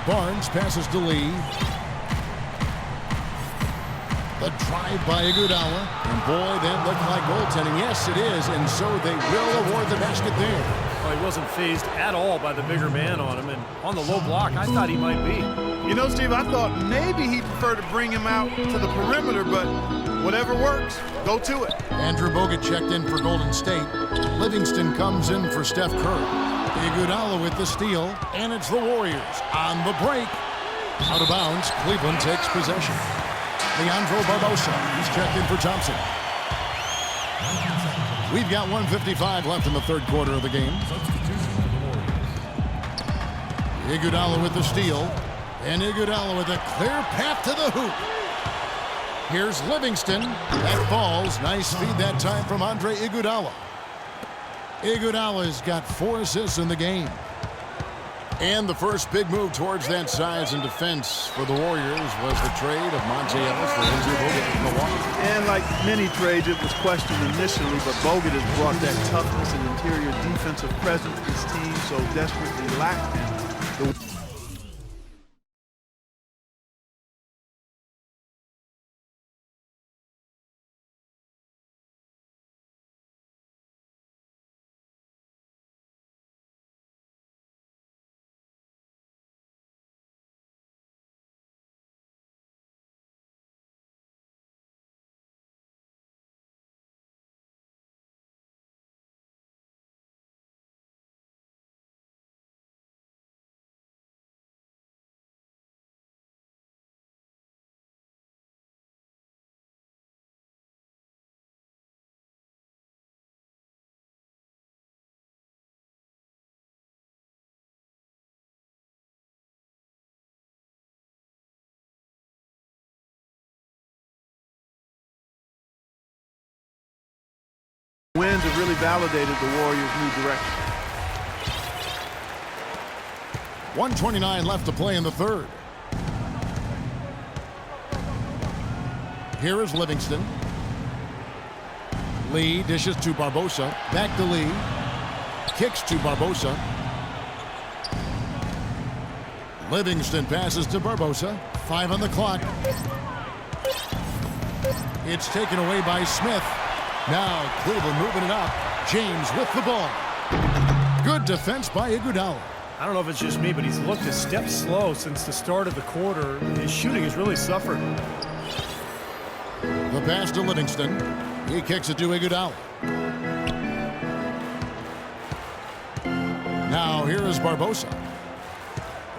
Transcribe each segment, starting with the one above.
Barnes passes to Lee. The drive by Iguodala. And boy, that looked like goaltending. Yes, it is. And so they will award the basket there. Well, he wasn't fazed at all by the bigger man on him. And on the low block, I thought he might be. You know, Steve, I thought maybe he'd prefer to bring him out to the perimeter, but whatever works, go to it. Andrew Bogut checked in for Golden State. Livingston comes in for Steph Curry. Iguodala with the steal, and it's the Warriors on the break. Out of bounds, Cleveland takes possession. Leandro Barbosa, he's checked in for Thompson. We've got 1:55 left in the third quarter of the game. Iguodala with the steal, and Iguodala with a clear path to the hoop. Here's Livingston. That falls. Nice feed that time from Andre Iguodala. Iguodala's got 4 assists in the game. And the first big move towards that size and defense for the Warriors was the trade of Monte Ellis for Andrew Bogut in Milwaukee. And like many trades, it was questioned initially, but Bogut has brought that toughness and interior defensive presence this team so desperately lacked. Wins have really validated the Warriors' new direction. 1:29 left to play in the third. Here is Livingston. Lee dishes to Barbosa. Back to Lee. Kicks to Barbosa. Livingston passes to Barbosa. 5 on the clock. It's taken away by Smith. Now Cleveland moving it up. James with the ball. Good defense by Iguodala. I don't know if it's just me, but he's looked a step slow since the start of the quarter. His shooting has really suffered. The pass to Livingston. He kicks it to Iguodala. Now here is Barbosa.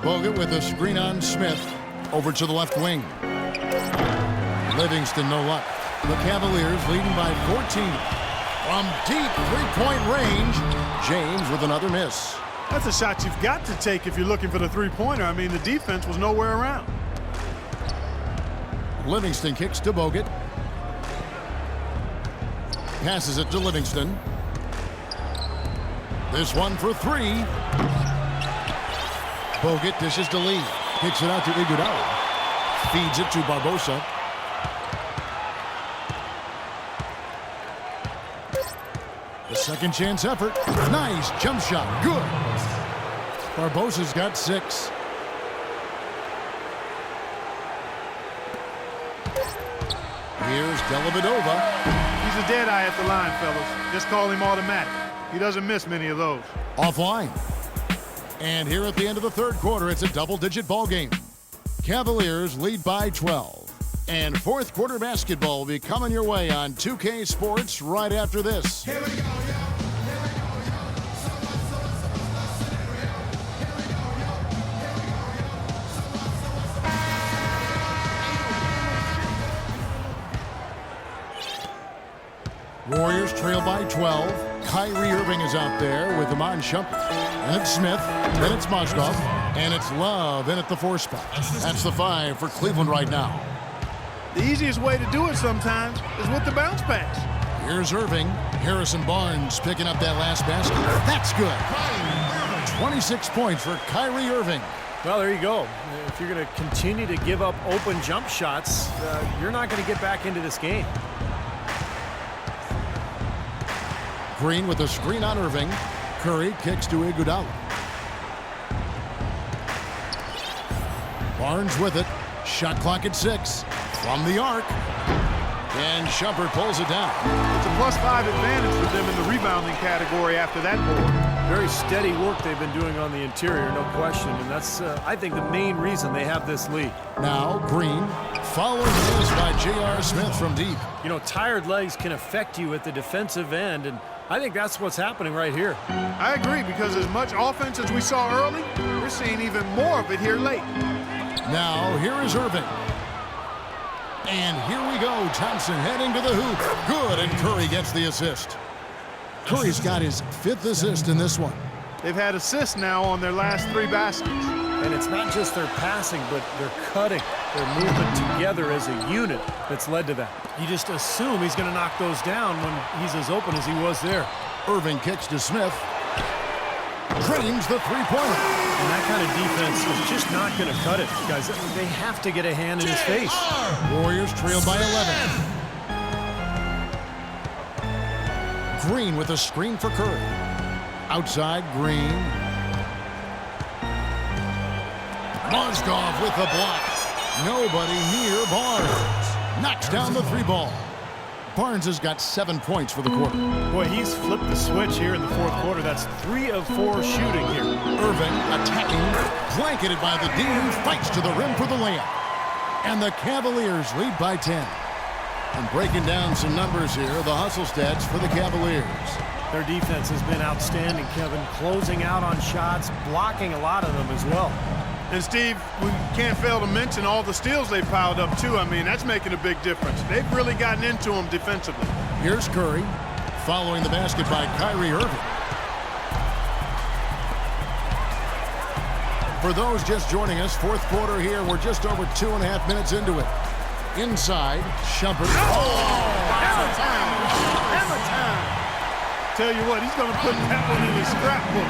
Bogut with a screen on Smith. Over to the left wing. Livingston no luck. The Cavaliers leading by 14. From deep three-point range, James with another miss. That's a shot you've got to take if you're looking for the three-pointer. I mean, the defense was nowhere around. Livingston kicks to Bogut. Passes it to Livingston. This one for 3. Bogut dishes to Lee. Kicks it out to Iguodala. Feeds it to Barbosa. The second chance effort. Nice jump shot. Good. Barbosa's got 6. Here's Dellavedova. He's a dead eye at the line, fellas. Just call him automatic. He doesn't miss many of those. Offline. And here at the end of the third quarter, it's a double-digit ball game. Cavaliers lead by 12. And fourth quarter basketball will be coming your way on 2K Sports right after this. Here we go, yeah. Warriors trail by 12. Kyrie Irving is out there with Iman Shumpert. And it's Smith. Then it's Mozgov. And it's Love in at the 4 spot. That's the 5 for Cleveland right now. The easiest way to do it sometimes is with the bounce pass. Here's Irving. Harrison Barnes picking up that last basket. That's good. 26 points for Kyrie Irving. Well, there you go. If you're going to continue to give up open jump shots, you're not going to get back into this game. Green with a screen on Irving. Curry kicks to Iguodala. Barnes with it. Shot clock at 6. From the arc. And Shumpert pulls it down. It's a +5 advantage for them in the rebounding category after that board. Very steady work they've been doing on the interior, no question. And that's, I think, the main reason they have this lead. Now Green, followed this by J.R. Smith from deep. You know, tired legs can affect you at the defensive end, and I think that's what's happening right here. I agree, because as much offense as we saw early, we're seeing even more of it here late. Now here is Irving. And here we go. Thompson heading to the hoop. Good, and Curry gets the assist. Curry's got his 5th assist in this one. They've had assists now on their last 3 baskets. And it's not just their passing, but their cutting, their movement together as a unit that's led to that. You just assume he's going to knock those down when he's as open as he was there. Irving kicks to Smith. Drains the three-pointer. And that kind of defense is just not going to cut it, guys. They have to get a hand in his face. Warriors trail by 11. Green with a screen for Curry. Outside, Green. Mozgov with the block. Nobody near Barnes. Knocks down the 3-ball. Barnes has got 7 points for the quarter. Boy, he's flipped the switch here in the 4th quarter. That's 3 of 4 shooting here. Irving attacking, blanketed by the Dean, fights to the rim for the layup. And the Cavaliers lead by 10. And breaking down some numbers here, the hustle stats for the Cavaliers. Their defense has been outstanding, Kevin. Closing out on shots, blocking a lot of them as well. And Steve, we can't fail to mention all the steals they've piled up too. I mean, that's making a big difference. They've really gotten into them defensively. Here's Curry, following the basket by Kyrie Irving. For those just joining us, 4th quarter here. We're just over 2.5 minutes into it. Inside, Shumpert. Hammer time! Hammer time! Tell you what, he's going to put that one in his scrapbook.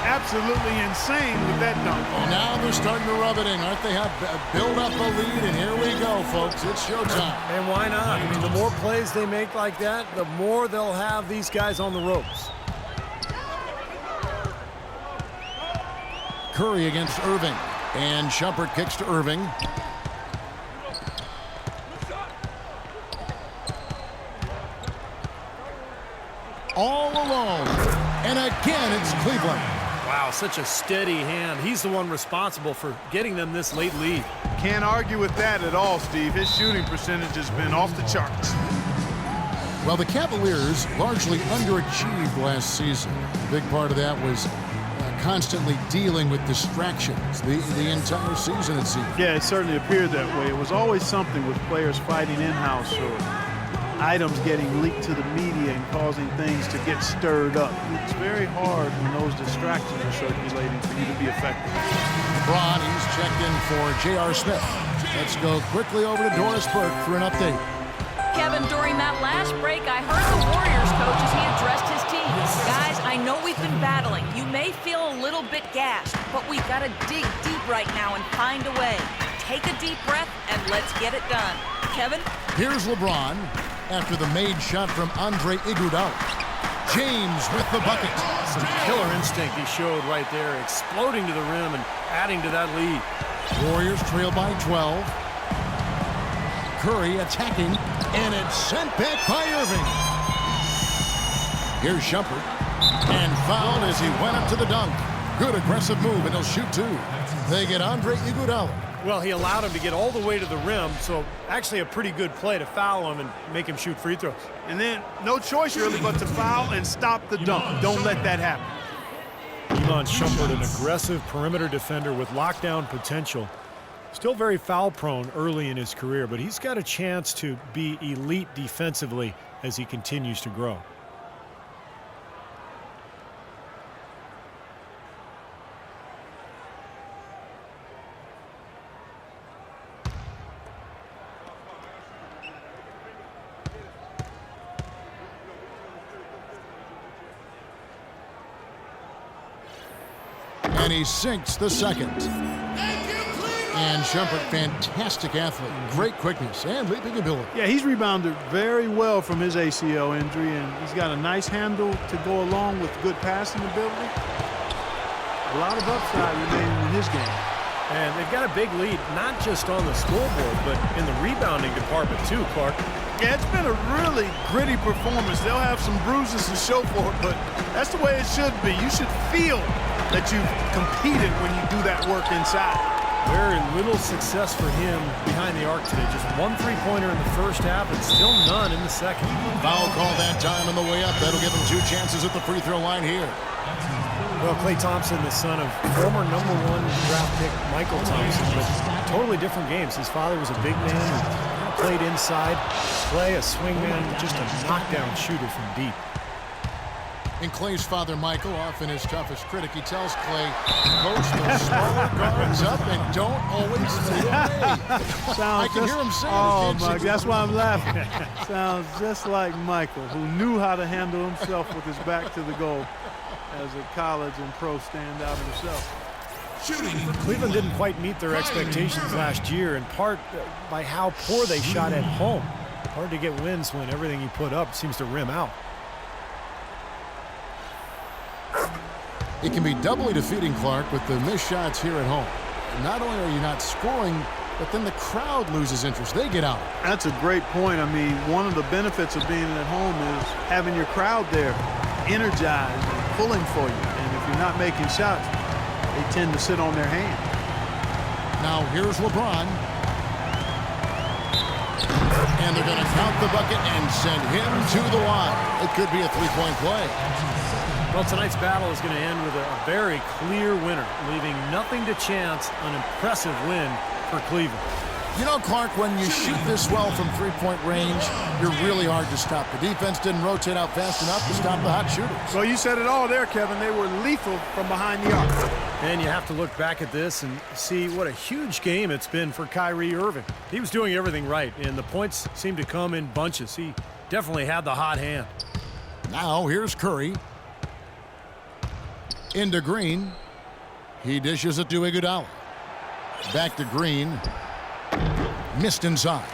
Absolutely insane with that dunk. Well, now they're starting to rub it in, aren't they? Build up a lead, and here we go, folks. It's showtime. And why not? I mean, the more plays they make like that, the more they'll have these guys on the ropes. Curry against Irving. And Shumpert kicks to Irving. All alone. And again, it's Cleveland. Wow, such a steady hand. He's the one responsible for getting them this late lead. Can't argue with that at all, Steve. His shooting percentage has been off the charts. Well, the Cavaliers largely underachieved last season. A big part of that was constantly dealing with distractions the entire season, it seemed. Yeah, it certainly appeared that way. It was always something with players fighting in-house or items getting leaked to the media and causing things to get stirred up. It's very hard when those distractions are circulating for you to be effective. LeBron, he's checked in for J.R. Smith. Let's go quickly over to Doris Burke for an update. Kevin, during that last break, I heard the Warriors coach as he addressed his team. Guys, I know we've been battling. You may feel a little bit gassed, but we've got to dig deep right now and find a way. Take a deep breath and let's get it done. Kevin? Here's LeBron after the made shot from Andre Iguodala. James with the bucket. Some killer instinct he showed right there, exploding to the rim and adding to that lead. Warriors trail by 12. Curry attacking, and it's sent back by Irving. Here's Shumpert, and fouled as he went up to the dunk. Good aggressive move, and he'll shoot 2. They get Andre Iguodala. Well, he allowed him to get all the way to the rim, so actually a pretty good play to foul him and make him shoot free throws. And then no choice really but to foul and stop the dunk. Don't let that happen. Iman Shumpert, an aggressive perimeter defender with lockdown potential. Still very foul prone early in his career, but he's got a chance to be elite defensively as he continues to grow. And he sinks the second. And Shumpert, fantastic athlete, great quickness and leaping ability. Yeah, he's rebounded very well from his ACL injury, and he's got a nice handle to go along with good passing ability. A lot of upside remaining in his game. And they've got a big lead, not just on the scoreboard, but in the rebounding department too, Clark. Yeah, it's been a really gritty performance. They'll have some bruises to show for it, but that's the way it should be. You should feel that you've competed when you do that work inside. Very little success for him behind the arc today. Just 1 3-pointer in the first half and still none in the second. Foul call that time on the way up. That'll give him 2 chances at the free throw line here. Well, Klay Thompson, the son of former #1 draft pick Michael Thompson, but totally different games. His father was a big man who played inside. Klay, a swingman, just a knockdown shooter from deep. And Clay's father, Michael, often his toughest critic, he tells Clay, "Coach, those smaller guards up and don't always stay away." I can hear him saying it. Oh, my, that's why I'm laughing. Sounds just like Michael, who knew how to handle himself with his back to the goal as a college and pro standout himself. Cleveland didn't quite meet their expectations last year, in part by how poor they shot at home. Hard to get wins when everything you put up seems to rim out. It can be doubly defeating, Clark, with the missed shots here at home. Not only are you not scoring, but then the crowd loses interest. They get out. That's a great point. I mean, one of the benefits of being at home is having your crowd there energized and pulling for you. And if you're not making shots, they tend to sit on their hands. Now here's LeBron. And they're going to count the bucket and send him to the line. It could be a 3-point play. Well, tonight's battle is going to end with a very clear winner, leaving nothing to chance. An impressive win for Cleveland. You know, Clark, when you shoot this well from 3-point range, you're really hard to stop. The defense didn't rotate out fast enough to stop the hot shooters. Well, you said it all there, Kevin. They were lethal from behind the arc. And you have to look back at this and see what a huge game it's been for Kyrie Irving. He was doing everything right, and the points seemed to come in bunches. He definitely had the hot hand. Now here's Curry. Into Green. He dishes it to Iguodala. Back to Green. Missed inside.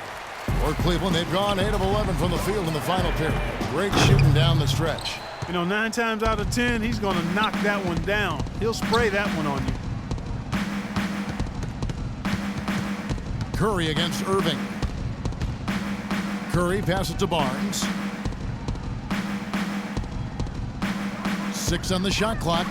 For Cleveland, they've gone 8 of 11 from the field in the final period. Great shooting down the stretch. You know, 9 times out of 10, he's going to knock that one down. He'll spray that one on you. Curry against Irving. Curry passes to Barnes. 6 on the shot clock,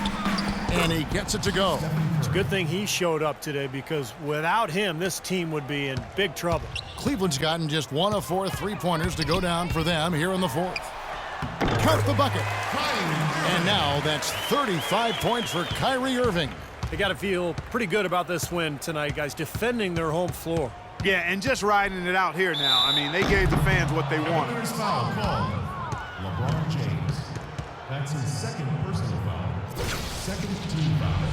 and he gets it to go. It's a good thing he showed up today, because without him, this team would be in big trouble. Cleveland's gotten just 1 of 4 3-pointers to go down for them here in the 4th. Count the bucket. And now that's 35 points for Kyrie Irving. They got to feel pretty good about this win tonight, guys, defending their home floor. Yeah, and just riding it out here now. I mean, they gave the fans what they wanted. First foul called. LeBron James. That's his second personal foul. Second team foul.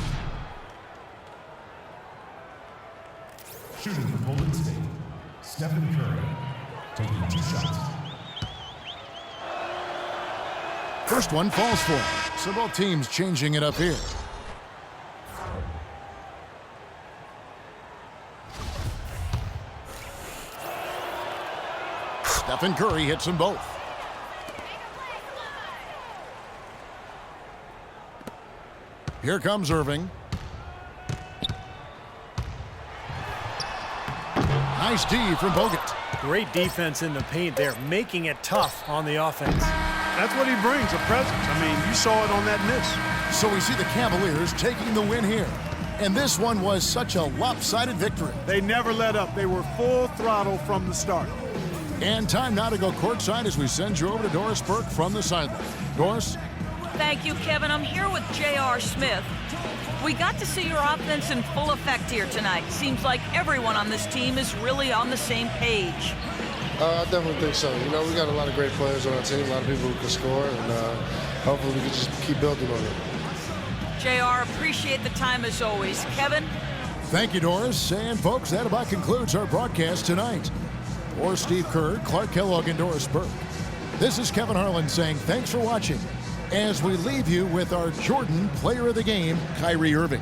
Shooting for Golden State. Stephen Curry. Taking 2 shots. First one falls for him. So both teams changing it up here. Stephen Curry hits them both. Here comes Irving. Nice D from Bogut. Great defense in the paint there, making it tough on the offense. That's what he brings, a presence. I mean, you saw it on that miss. So we see the Cavaliers taking the win here. And this one was such a lopsided victory. They never let up. They were full throttle from the start. And time now to go courtside as we send you over to Doris Burke from the sideline. Doris? Thank you, Kevin. I'm here with J.R. Smith. We got to see your offense in full effect here tonight. Seems like everyone on this team is really on the same page. I definitely think so. You know, we got a lot of great players on our team, a lot of people who can score, and hopefully we can just keep building on it. JR, appreciate the time as always. Kevin? Thank you, Doris. And folks, that about concludes our broadcast tonight. For Steve Kerr, Clark Kellogg, and Doris Burke, this is Kevin Harlan saying thanks for watching as we leave you with our Jordan Player of the Game, Kyrie Irving.